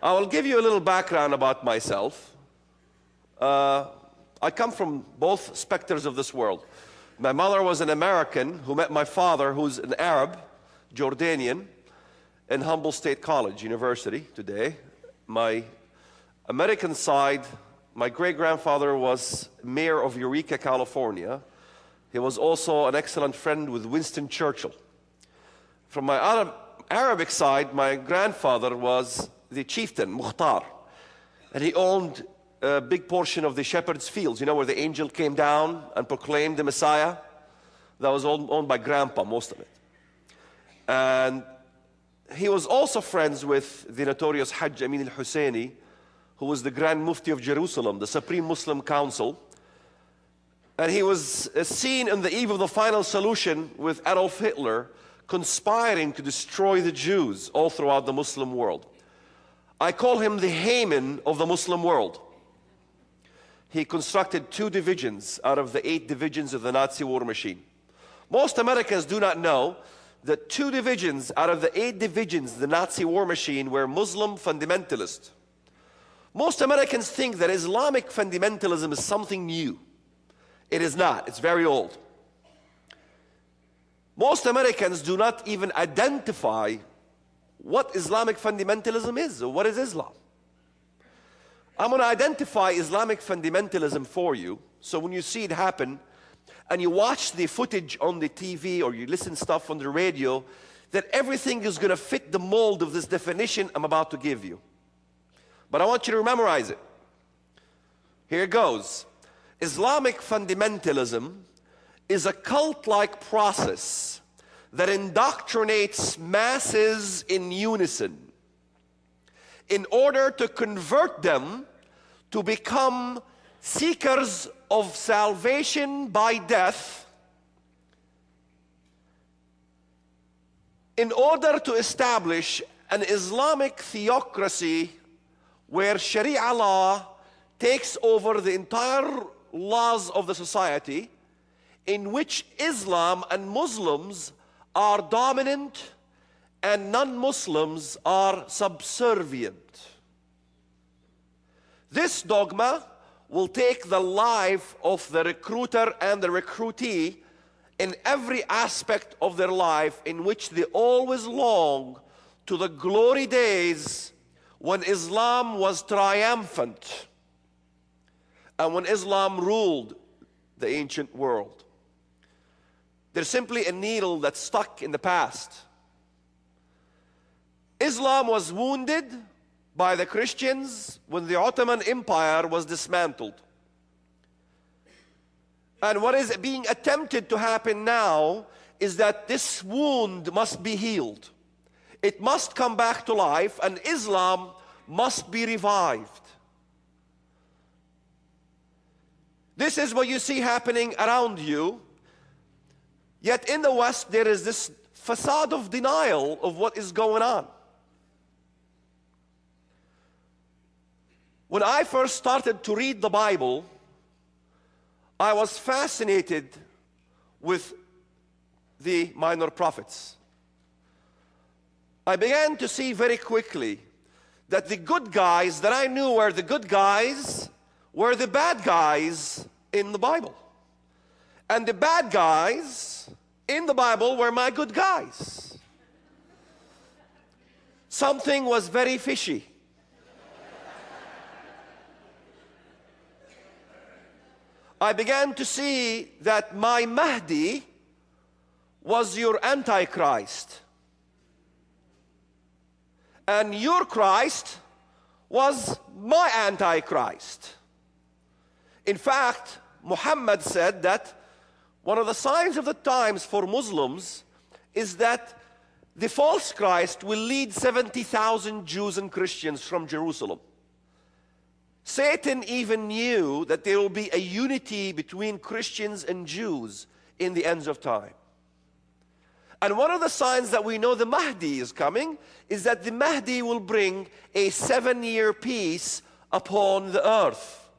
I will give you a little background about myself. I come from both specters of this world. My mother was an American who met my father, who's an Arab, Jordanian, in Humboldt State College, University today. My American side, my great-grandfather was mayor of Eureka, California. He was also an excellent friend with Winston Churchill. From my Arabic side, my grandfather was the chieftain, Mukhtar, and he owned a big portion of the shepherd's fields, you know, where the angel came down and proclaimed the Messiah. That was owned by Grandpa, most of it. And he was also friends with the notorious Hajj Amin al-Husseini, who was the Grand Mufti of Jerusalem, the Supreme Muslim Council. And he was seen on the eve of the final solution with Adolf Hitler conspiring to destroy the Jews all throughout the Muslim world. I call him the Haman of the Muslim world. He constructed 2 divisions out of the 8 divisions of the Nazi war machine. Most Americans do not know that 2 divisions out of the 8 divisions of the Nazi war machine were Muslim fundamentalists. Most Americans think that Islamic fundamentalism is something new. It is not. It's very old. Most Americans do not even identify what Islamic fundamentalism is, or what is Islam. I'm going to identify Islamic fundamentalism for you, so when you see it happen, and you watch the footage on the TV, or you listen stuff on the radio, that everything is going to fit the mold of this definition I'm about to give you. But I want you to memorize it. Here it goes. Islamic fundamentalism is a cult-like process that indoctrinates masses in unison in order to convert them to become seekers of salvation by death, in order to establish an Islamic theocracy where Sharia law takes over the entire laws of the society, in which Islam and Muslims are dominant and non-Muslims are subservient. This dogma will take the life of the recruiter and the recruitee in every aspect of their life, in which they always long to the glory days when Islam was triumphant and when Islam ruled the ancient world. There's simply a needle that's stuck in the past. Islam was wounded by the Christians when the Ottoman Empire was dismantled. And what is being attempted to happen now is that this wound must be healed. It must come back to life, and Islam must be revived. This is what you see happening around you. Yet in the West, there is this facade of denial of what is going on. When I first started to read the Bible, I was fascinated with the minor prophets. I began to see very quickly that the good guys that I knew were the good guys were the bad guys in the Bible. And the bad guys in the Bible were my good guys. Something was very fishy. I began to see that my Mahdi was your Antichrist. And your Christ was my Antichrist. In fact, Muhammad said that one of the signs of the times for Muslims is that the false Christ will lead 70,000 Jews and Christians from Jerusalem. Satan even knew that there will be a unity between Christians and Jews in the ends of time. And one of the signs that we know the Mahdi is coming is that the Mahdi will bring a 7-year peace upon the earth.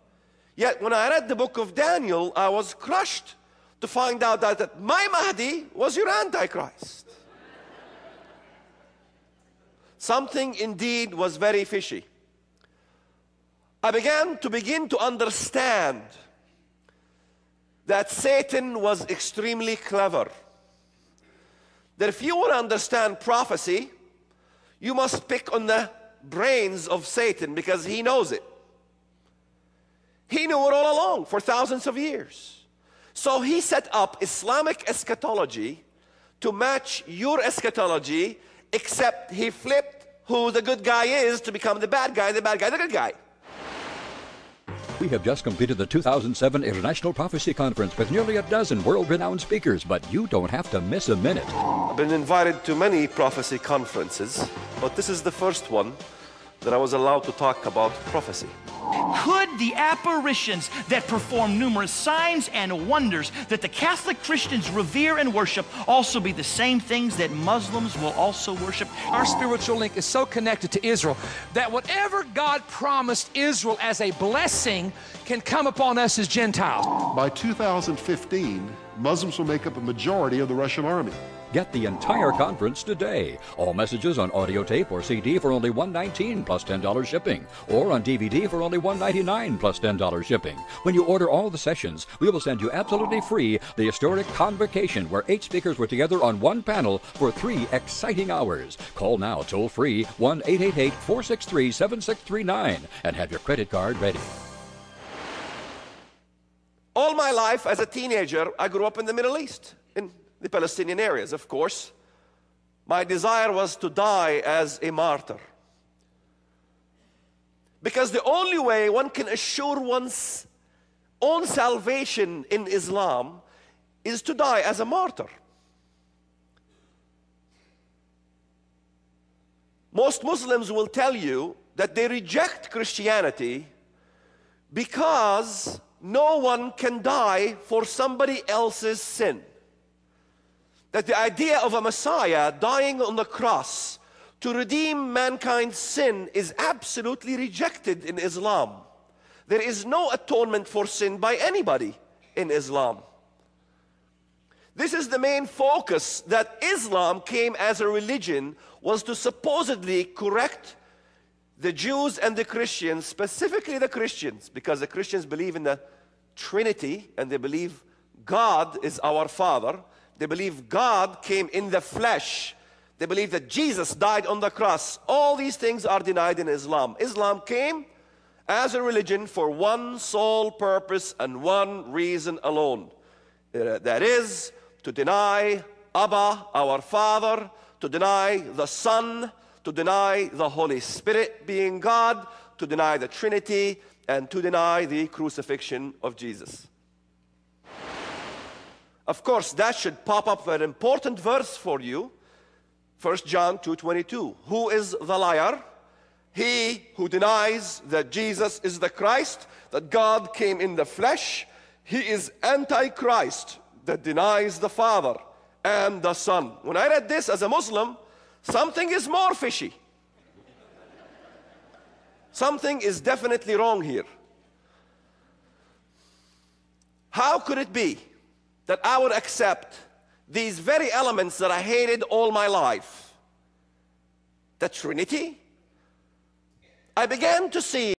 Yet when I read the book of Daniel, I was crushed to find out that my Mahdi was your Antichrist. something indeed was very fishy. I began to understand that Satan was extremely clever. That if you want to understand prophecy, you must pick on the brains of Satan, because he knows it. He knew it all along for thousands of years. So he set up Islamic eschatology to match your eschatology, except he flipped who the good guy is to become the bad guy, and the bad guy the good guy. We have just completed the 2007 International Prophecy Conference with nearly a dozen world-renowned speakers, but you don't have to miss a minute. I've been invited to many prophecy conferences, but this is the first one that I was allowed to talk about prophecy. Could the apparitions that perform numerous signs and wonders that the Catholic Christians revere and worship also be the same things that Muslims will also worship? Our spiritual link is so connected to Israel that whatever God promised Israel as a blessing can come upon us as Gentiles. By 2015, Muslims will make up a majority of the Russian army. Get the entire conference today. All messages on audio tape or CD for only $119 plus $10 shipping, or on DVD for only $199 plus $10 shipping. When you order all the sessions, we will send you absolutely free the historic Convocation, where 8 speakers were together on one panel for 3 exciting hours. Call now toll-free 1-888-463-7639 and have your credit card ready. All my life as a teenager, I grew up in the Middle East, in the Palestinian areas, of course. My desire was to die as a martyr. Because the only way one can assure one's own salvation in Islam is to die as a martyr. Most Muslims will tell you that they reject Christianity because no one can die for somebody else's sin. That the idea of a Messiah dying on the cross to redeem mankind's sin is absolutely rejected in Islam. There is no atonement for sin by anybody in Islam. This is the main focus, that Islam came as a religion was to supposedly correct the Jews and the Christians, specifically the Christians, because the Christians believe in the Trinity and they believe God is our Father. They believe God came in the flesh. They believe that Jesus died on the cross. All these things are denied in Islam. Islam came as a religion for one sole purpose and one reason alone. That is, to deny Abba, our Father, to deny the Son, to deny the Holy Spirit being God, to deny the Trinity, and to deny the crucifixion of Jesus. Of course, that should pop up an important verse for you. 1 John 2:22. Who is the liar? He who denies that Jesus is the Christ, that God came in the flesh. He is Antichrist, that denies the Father and the Son. When I read this as a Muslim, something is more fishy. Something is definitely wrong here. How could it be that I would accept these very elements that I hated all my life? The Trinity? I began to see